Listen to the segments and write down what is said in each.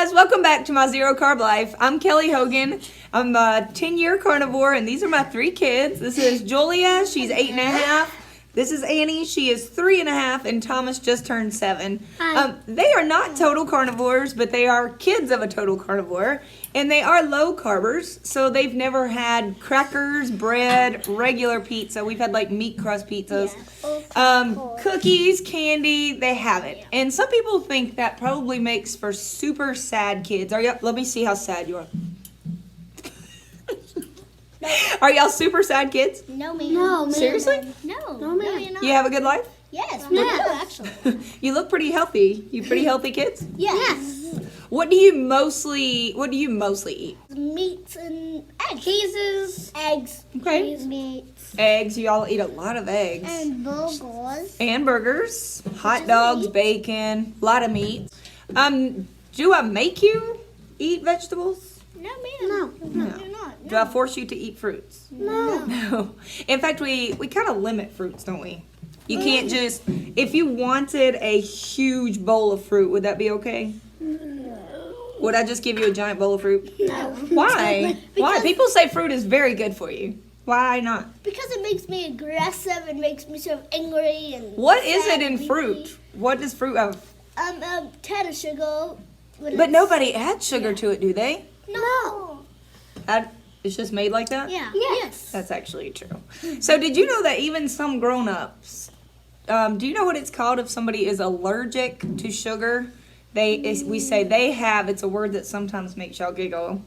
guys, welcome back to my Zero Carb Life. I'm Kelly Hogan. I'm a 10-year carnivore, and these are my 3 kids. This is Julia, she's 8.5. This is Annie, she is 3.5, and Thomas just turned 7. They are not total carnivores, but they are kids of a total carnivore, and they are low carbers, so they've never had crackers, bread, regular pizza. We've had like meat crust pizzas, cookies, candy. They haven't, and some people think that probably makes for super sad kids. Let me see how sad you are. Are y'all super sad kids? No, ma'am. No, ma'am. Seriously? No, ma'am. you're not. You have a good life? Yes, we do, actually. You look pretty healthy. You pretty healthy kids? Yes. What do you mostly eat? Meats and eggs. Cheeses. Eggs. Okay. Meats. Eggs. You all eat a lot of eggs. And burgers. And burgers. Hot dogs, bacon, a lot of meat. Do I make you eat vegetables? No, ma'am. No. You're not. Do I force you to eat fruits? No. No. In fact, we kind of limit fruits, don't we? You can't just, if you wanted a huge bowl of fruit, would that be okay? Would I just give you a giant bowl of fruit? No. Why? Why? People say fruit is very good for you. Why not? Because it makes me aggressive and makes me sort of angry and. What is sad it in and fruit? weepy. What does fruit have? Ton of sugar. But nobody adds sugar to it, do they? No. It's just made like that? Yeah. Yes. That's actually true. So did you know that even some grown-ups, do you know what it's called if somebody is allergic to sugar? We say they have, it's a word that sometimes makes y'all giggle.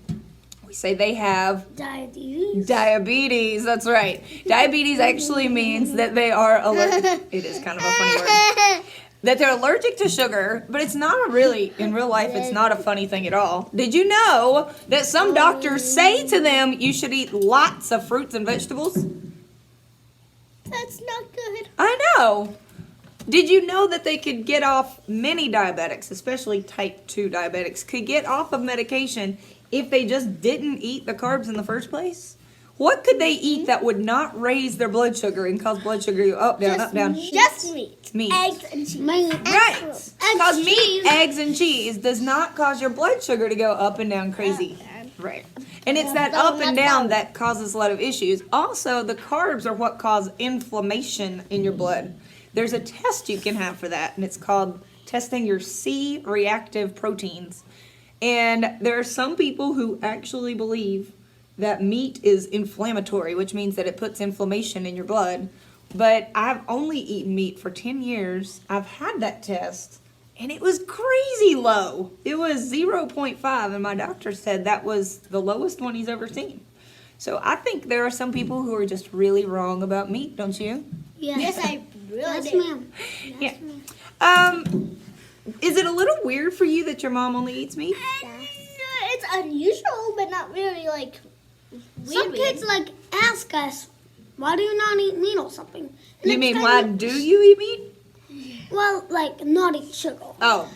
We say they have Diabetes. diabetes. That's right. Diabetes actually means that they are allergic. It is kind of a funny word. That they're allergic to sugar, but it's not in real life, it's not a funny thing at all. Did you know that some doctors say to them, you should eat lots of fruits and vegetables? That's not good. I know. Did you know that they could get off, many diabetics, especially type 2 diabetics, could get off of medication if they just didn't eat the carbs in the first place? What could they eat that would not raise their blood sugar and cause blood sugar to go up, down, up, down? Just meat. Meat. Eggs and cheese. Right. Because meat, eggs, and cheese does not cause your blood sugar to go up and down crazy. Right. And it's that up and down that causes a lot of issues. Also, the carbs are what cause inflammation in your blood. There's a test you can have for that, and it's called testing your C-reactive proteins. And there are some people who actually believe that meat is inflammatory, which means that it puts inflammation in your blood. But I've only eaten meat for 10 years. I've had that test, and it was crazy low. It was 0.5, and my doctor said that was the lowest one he's ever seen. So I think there are some people who are just really wrong about meat, don't you? Yes, I really Yes, do. ma'am. Yeah. Is it a little weird for you that your mom only eats meat? It's unusual, but not really like weird. Some kids ask us, why do you not eat meat or something? And You it's mean kind why of- do you eat meat? Well, not eat sugar. Oh.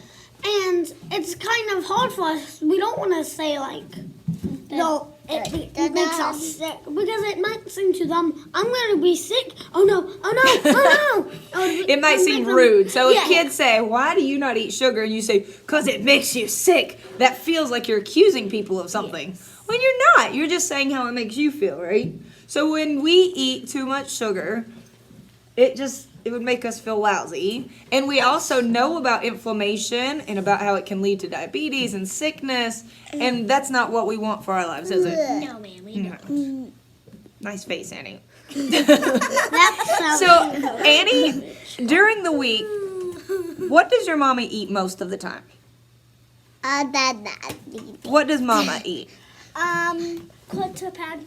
And it's kind of hard for us. We don't want to say no, it makes us sick because it might seem to them, I'm going to be sick. Oh no, oh no. It might seem make them- rude. So if Yeah. kids say, why do you not eat sugar? And you say, because it makes you sick. That feels like you're accusing people of something. When you're not. You're just saying how it makes you feel, right? So when we eat too much sugar, it would make us feel lousy. And we also know about inflammation and about how it can lead to diabetes and sickness. And that's not what we want for our lives, is it? No, ma'am, we don't. Nice face, Annie. That's So, Annie, during the week, what does your mama eat most of the time? What does mama eat? Quarter pound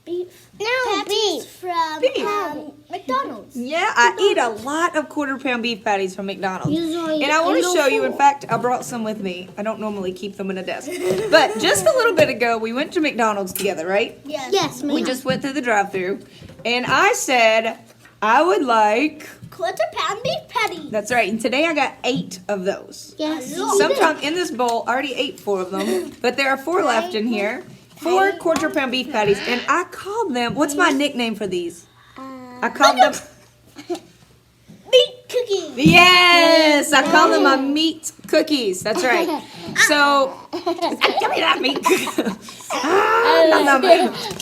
beef. No, patties from Beef. McDonald's. Yeah, I eat a lot of quarter-pound beef patties from McDonald's. Usually And I want to in show you, the in fact, I brought some with me. I don't normally keep them in a desk. But just a little bit ago, we went to McDonald's together, right? Yes, ma'am. We just went through the drive-thru. And I said, I would like... Quarter pound beef patty. That's right. And today I got 8 of those. Yes. Sometime in this bowl, I already ate 4 of them. But there are 4 left in here. 4 quarter-pound beef patties. And I called them... What's my nickname for these? I called them... Meat cookies. Yes! Yes, I call them my meat cookies. That's right. So, give me that meat cookie.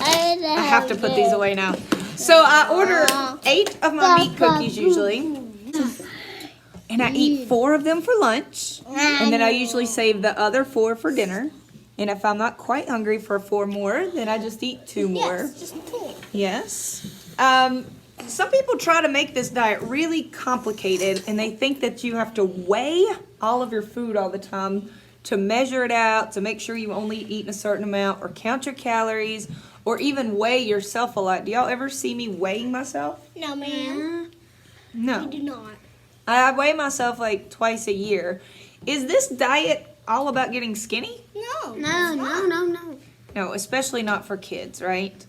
I have to put these away now. So I order 8 of my meat cookies usually. And I eat 4 of them for lunch. And then I usually save the other 4 for dinner. And if I'm not quite hungry for 4 more, then I just eat 2 more. Yes, just 2. Yes. Some people try to make this diet really complicated, and they think that you have to weigh all of your food all the time to measure it out, to make sure you only eat a certain amount, or count your calories, or even weigh yourself a lot. Do y'all ever see me weighing myself? No, ma'am. No. We do not. I weigh myself like twice a year. Is this diet all about getting skinny? No. No, especially not for kids, right?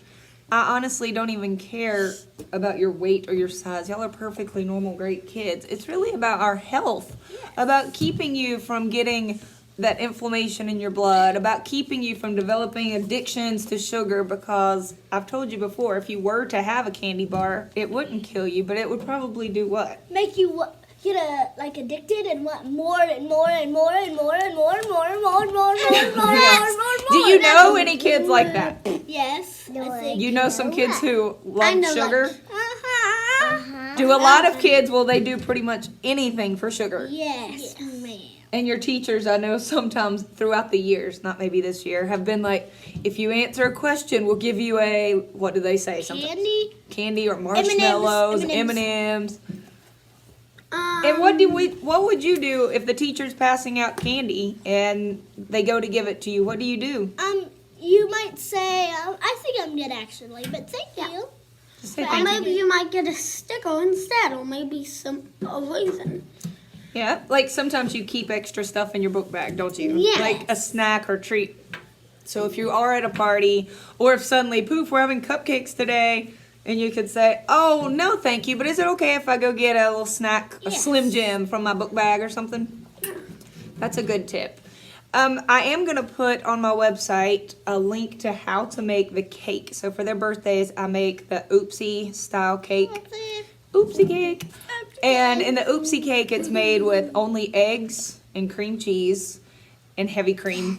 I honestly don't even care about your weight or your size. Y'all are perfectly normal, great kids. It's really about our health, about keeping you from getting that inflammation in your blood, about keeping you from developing addictions to sugar, because I've told you before, if you were to have a candy bar, it wouldn't kill you, but it would probably do what? Make you get addicted and want more and more and more and more and more and more and more and more and more and more and more. Do you know any kids like that? Yes, I think. You know some kids who love sugar? Uh-huh. Do a lot of kids, will they do pretty much anything for sugar? Yes, ma'am. And your teachers, I know sometimes throughout the years, not maybe this year, have been like, if you answer a question, we'll give you a, what do they say? Sometimes? Candy or marshmallows, M&Ms. And what would you do if the teacher's passing out candy and they go to give it to you? What do you do? You might say, I think I'm good actually, but thank you. Just say Or thank maybe you. you might get a sticker instead, or maybe a raisin. Yeah, like sometimes you keep extra stuff in your book bag, don't you? Yes. Like a snack or treat. So if you are at a party, or if suddenly, poof, we're having cupcakes today, and you could say, oh, no, thank you, but is it okay if I go get a little snack, a Slim Jim from my book bag or something? That's a good tip. I am going to put on my website a link to how to make the cake. So for their birthdays, I make the Oopsie style cake. Oopsie cake. And in the Oopsie cake, it's made with only eggs and cream cheese and heavy cream.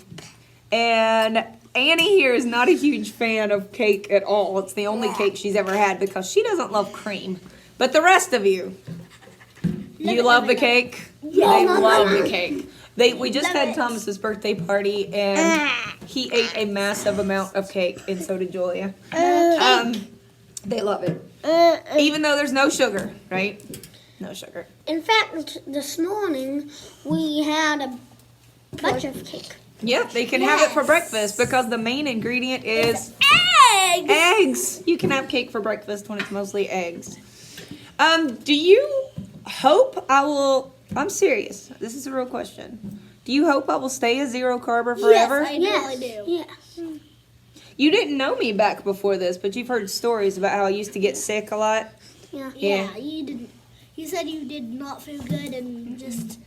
And Annie here is not a huge fan of cake at all. It's the only cake she's ever had because she doesn't love cream. But the rest of you, you love the cake? They love the cake. We just had Thomas's birthday party, and he ate a massive amount of cake, and so did Julia. They love it. Even though there's no sugar, right? No sugar. In fact, this morning we had a bunch of cake. Yep, they can have it for breakfast because the main ingredient is Eggs! eggs. You can have cake for breakfast when it's mostly eggs. Do you hope I will... I'm serious. This is a real question. Do you hope I will stay a zero carber forever? Yes, I really do. Yes. You didn't know me back before this, but you've heard stories about how I used to get sick a lot. Yeah, you didn't. You said you did not feel good and just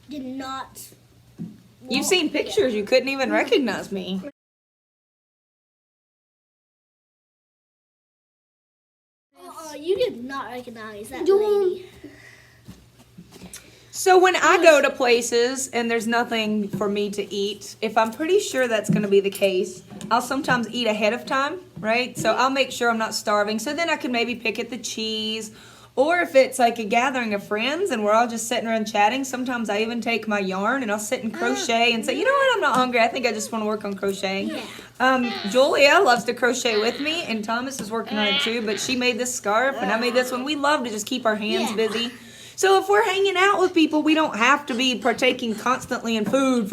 did not. You've seen pictures. You couldn't even recognize me. You did not recognize that lady. So when I go to places and there's nothing for me to eat, if I'm pretty sure that's going to be the case, I'll sometimes eat ahead of time, right? So I'll make sure I'm not starving. So then I can maybe pick at the cheese. Or if it's like a gathering of friends and we're all just sitting around chatting, sometimes I even take my yarn and I'll sit and crochet and say, you know what, I'm not hungry. I think I just want to work on crocheting. Julia loves to crochet with me, and Thomas is working on it too, but she made this scarf and I made this one. We love to just keep our hands busy. So if we're hanging out with people, we don't have to be partaking constantly in food.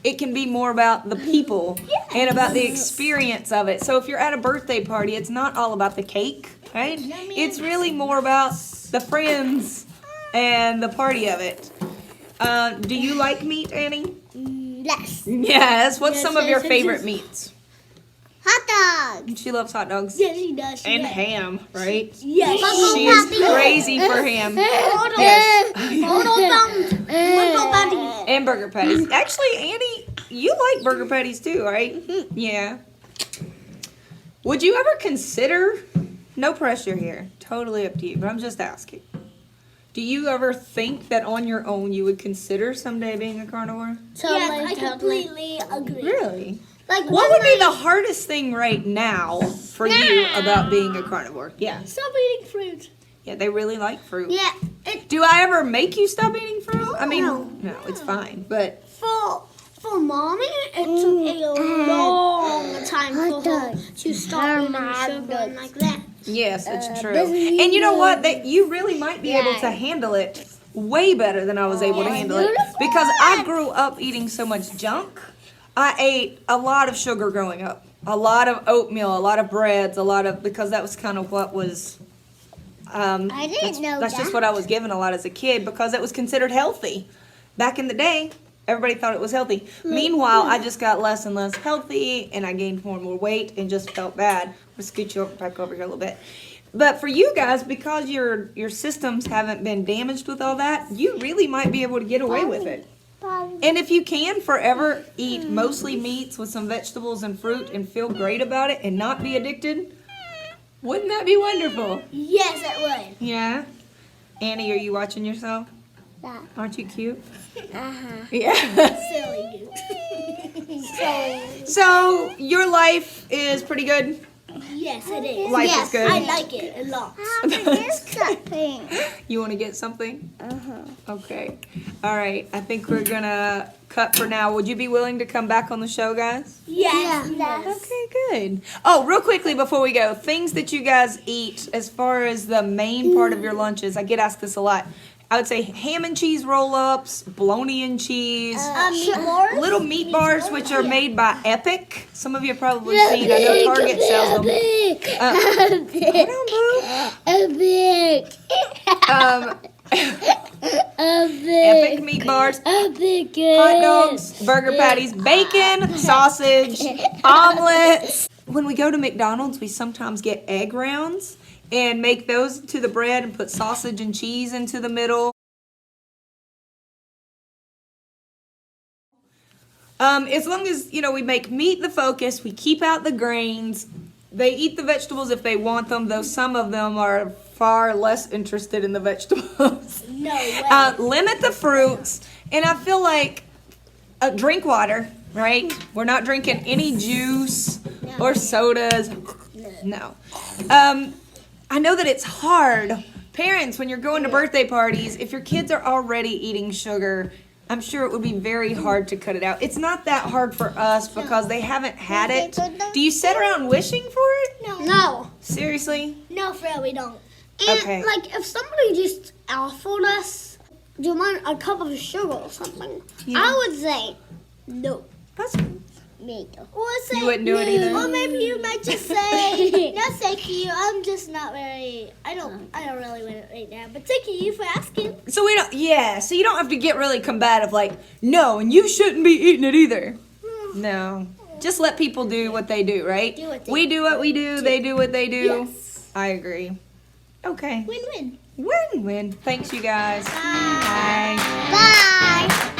It can be more about the people and about the experience of it. So if you're at a birthday party, it's not all about the cake, right? It's really more about the friends and the party of it. Do you like meat, Annie? Yes. Yes. What's some of your favorite meats? Hot dogs. She loves hot dogs. Yes, she does. And ham, right? Yes. She is crazy for ham. Yes. And burger patties. Actually, Annie, you like burger patties too, right? Yeah. Would you ever consider, no pressure here, totally up to you, but I'm just asking. Do you ever think that on your own you would consider someday being a carnivore? Yes, I completely agree. Really? Like What would be the hardest thing right now for you about being a carnivore? Yeah. Stop eating fruit. Yeah, they really like fruit. Yeah, Do I ever make you stop eating fruit? I mean, No. no, it's fine. But for mommy, it took a long time for her to stop eating sugar and like that. yes, it's true. And you know what? You really might be able to handle it way better than I was able to handle it because I grew up eating so much junk. I ate a lot of sugar growing up, a lot of oatmeal, a lot of breads, because that was kind of what was. I didn't know That's just what I was given a lot as a kid because it was considered healthy. Back in the day, everybody thought it was healthy. Meanwhile, I just got less and less healthy, and I gained more and more weight and just felt bad. We'll scoot you back over here a little bit. But for you guys, because your systems haven't been damaged with all that, you really might be able to get away with it. And if you can forever eat mostly meats with some vegetables and fruit and feel great about it and not be addicted, wouldn't that be wonderful? Yes, it would. Yeah. Annie, are you watching yourself? Yeah. Aren't you cute? Uh-huh. Yeah. Silly dude. So your life is pretty good? Yes, it is. Life yes, is good. I like it a lot. You want to get something? Okay. All right. I think we're going to cut for now. Would you be willing to come back on the show, guys? Yes. Okay, good. Oh, real quickly before we go, things that you guys eat as far as the main part of your lunches. I get asked this a lot. I would say ham and cheese roll-ups, bologna and cheese, Meat bars? little meat bars, which are made by Epic. Some of you have probably seen. I know Target sells them. Hold on, boo. Epic meat bars, hot dogs, burger patties, bacon, sausage, omelets. When we go to McDonald's, we sometimes get egg rounds and make those to the bread and put sausage and cheese into the middle. As long as, we make meat the focus, we keep out the grains. They eat the vegetables if they want them, though some of them are far less interested in the vegetables. No way. Limit the fruits, and I feel like drink water, right? We're not drinking any juice or sodas. No. I know that it's hard. Parents, when you're going to birthday parties, if your kids are already eating sugar, I'm sure it would be very hard to cut it out. It's not that hard for us because they haven't had it. Do you sit around wishing for it? No. Seriously? No, Fred, we don't. And Okay. like if somebody just offered us, do you want a cup of sugar or something? Yeah. I would say no. That's Me too. You wouldn't do it either? Or maybe you might just say, no, thank you. I'm just not very. I don't really want it right now. But thank you for asking. So so you don't have to get really combative like, no, and you shouldn't be eating it either. No. Just let people do what they do, right? Do what they We do what we do, they do what they do. Yes. I agree. Okay. Win-win. Win-win. Thanks, you guys. Bye. Bye. Bye.